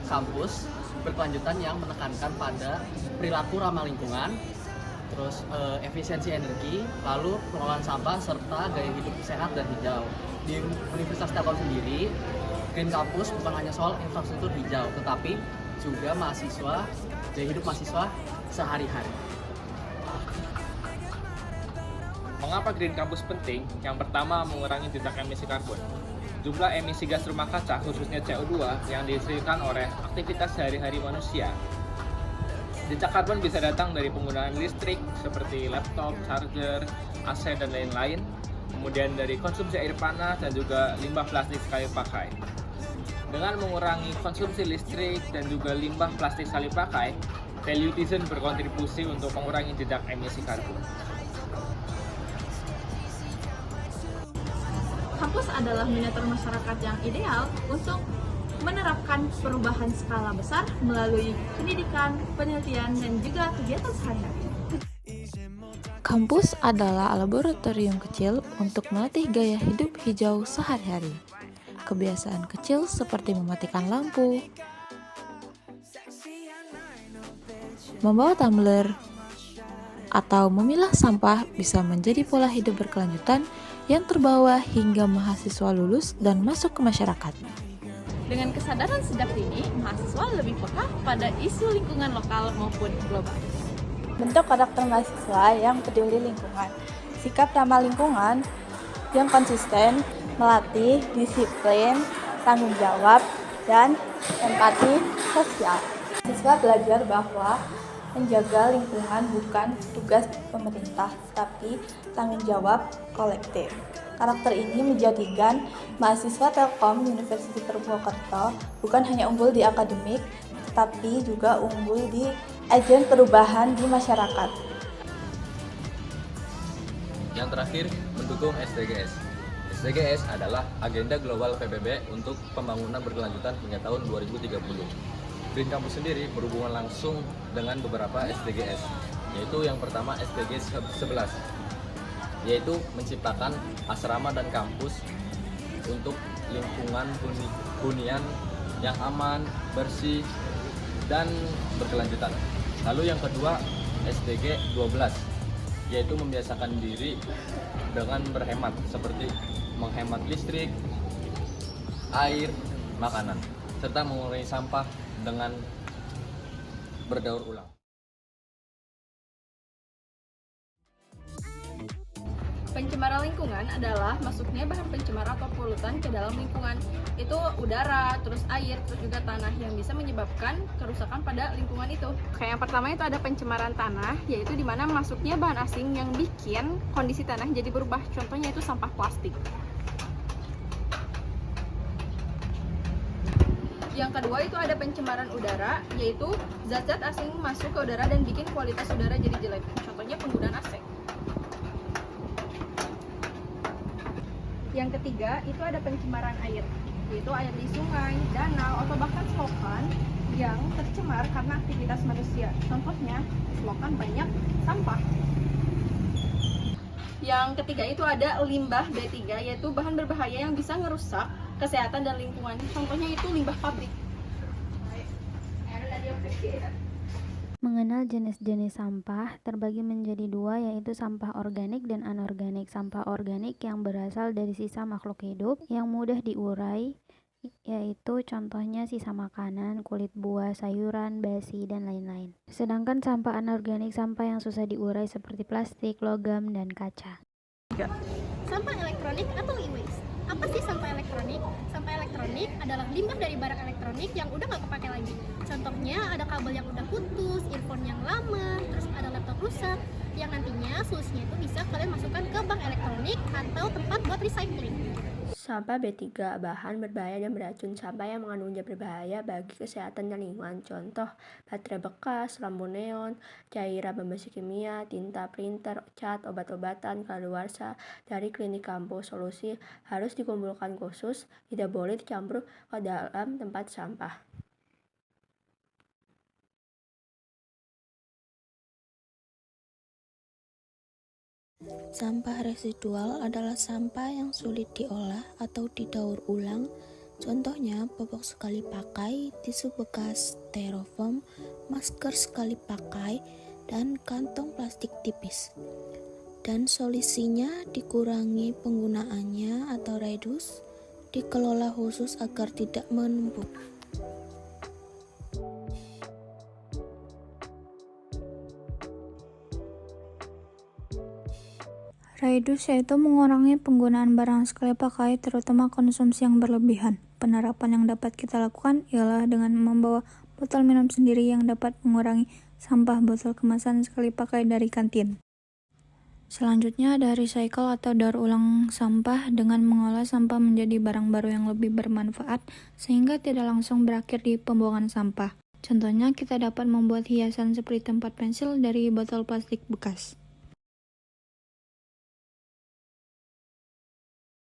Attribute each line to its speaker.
Speaker 1: kampus berkelanjutan yang menekankan pada perilaku ramah lingkungan, terus efisiensi energi, lalu pengelolaan sampah serta gaya hidup sehat dan hijau. Di Universitas Telkom sendiri, Green Campus bukan hanya soal infrastruktur hijau, tetapi juga gaya hidup mahasiswa sehari-hari.
Speaker 2: Mengapa Green Campus penting? Yang pertama, mengurangi jejak emisi karbon. Jumlah emisi gas rumah kaca, khususnya CO2, yang dihasilkan oleh aktivitas sehari-hari manusia. Jejak karbon bisa datang dari penggunaan listrik, seperti laptop, charger, AC, dan lain-lain. Kemudian dari konsumsi air panas dan juga limbah plastik sekali pakai. Dengan mengurangi konsumsi listrik dan juga limbah plastik sekali pakai, Valuetizen berkontribusi untuk mengurangi jejak emisi karbon.
Speaker 3: Kampus adalah miniatur masyarakat yang ideal untuk menerapkan perubahan skala besar melalui pendidikan, penelitian, dan juga kegiatan sehari-hari.
Speaker 4: Kampus adalah laboratorium kecil untuk melatih gaya hidup hijau sehari-hari. Kebiasaan kecil seperti mematikan lampu, membawa tumbler, atau memilah sampah bisa menjadi pola hidup berkelanjutan yang terbawa hingga mahasiswa lulus dan masuk ke masyarakat.
Speaker 3: Dengan kesadaran sejak dini, mahasiswa lebih peka pada isu lingkungan lokal maupun global.
Speaker 5: Bentuk karakter mahasiswa yang peduli lingkungan, sikap ramah lingkungan yang konsisten, melatih disiplin, tanggung jawab, dan empati sosial. Mahasiswa belajar bahwa menjaga lingkungan bukan tugas pemerintah, tapi tanggung jawab kolektif. Karakter ini menjadikan mahasiswa Telkom University Purwokerto bukan hanya unggul di akademik, tetapi juga unggul di agen perubahan di masyarakat.
Speaker 6: Yang terakhir, mendukung SDGs. SDGs adalah agenda global PBB untuk pembangunan berkelanjutan hingga tahun 2030. Green Campus sendiri berhubungan langsung dengan beberapa SDGs, yaitu yang pertama SDG 11, yaitu menciptakan asrama dan kampus untuk lingkungan hunian yang aman, bersih, dan berkelanjutan. Lalu yang kedua SDG 12, yaitu membiasakan diri dengan berhemat, seperti menghemat listrik, air, makanan, serta mengurangi sampah dengan berdaur ulang.
Speaker 3: Pencemaran lingkungan adalah masuknya bahan pencemar atau polutan ke dalam lingkungan. Itu udara, terus air, terus juga tanah yang bisa menyebabkan kerusakan pada lingkungan itu. Kayak yang pertama itu ada pencemaran tanah, yaitu di mana masuknya bahan asing yang bikin kondisi tanah jadi berubah. Contohnya itu sampah plastik. Yang kedua itu ada pencemaran udara, yaitu zat-zat asing masuk ke udara dan bikin kualitas udara jadi jelek. Contohnya penggunaan AC. Yang ketiga itu ada pencemaran air, yaitu air di sungai, danau, atau bahkan selokan yang tercemar karena aktivitas manusia. Contohnya selokan banyak sampah. Yang ketiga itu ada limbah B3, yaitu bahan berbahaya yang bisa merusak kesehatan dan lingkungan. Contohnya itu limbah pabrik.
Speaker 7: Mengenal jenis-jenis sampah terbagi menjadi dua, yaitu sampah organik dan anorganik. Sampah organik yang berasal dari sisa makhluk hidup yang mudah diurai, yaitu contohnya sisa makanan, kulit buah, sayuran, basi, dan lain-lain. Sedangkan sampah anorganik sampah yang susah diurai seperti plastik, logam, dan kaca.
Speaker 8: Sampah elektronik atau e-waste. Apa sih sampah elektronik? Sampah elektronik adalah limbah dari barang elektronik yang udah nggak kepake lagi. Contohnya ada kabel yang udah putus, earphone yang lama, terus ada laptop rusak, yang nantinya solusinya itu bisa kalian masukkan ke bank elektronik atau tempat buat recycling.
Speaker 9: Sampah B3, bahan berbahaya dan beracun. Sampah yang mengandung zat berbahaya bagi kesehatan dan lingkungan. Contoh, baterai bekas, lampu neon, cairan pembersih kimia, tinta printer, cat, obat-obatan kadaluarsa dari klinik kampus. Solusi harus dikumpulkan khusus, tidak boleh dicampur ke dalam tempat sampah.
Speaker 10: Sampah residual adalah sampah yang sulit diolah atau didaur ulang Contohnya popok sekali pakai, tisu bekas styrofoam, masker sekali pakai, dan kantong plastik tipis. Dan solusinya dikurangi penggunaannya atau reduce, dikelola khusus agar tidak menumpuk.
Speaker 11: Reduce yaitu mengurangi penggunaan barang sekali pakai, terutama konsumsi yang berlebihan. Penerapan yang dapat kita lakukan ialah dengan membawa botol minum sendiri yang dapat mengurangi sampah botol kemasan sekali pakai dari kantin. Selanjutnya ada recycle atau daur ulang sampah dengan mengolah sampah menjadi barang baru yang lebih bermanfaat sehingga tidak langsung berakhir di pembuangan sampah. Contohnya kita dapat membuat hiasan seperti tempat pensil dari botol plastik bekas.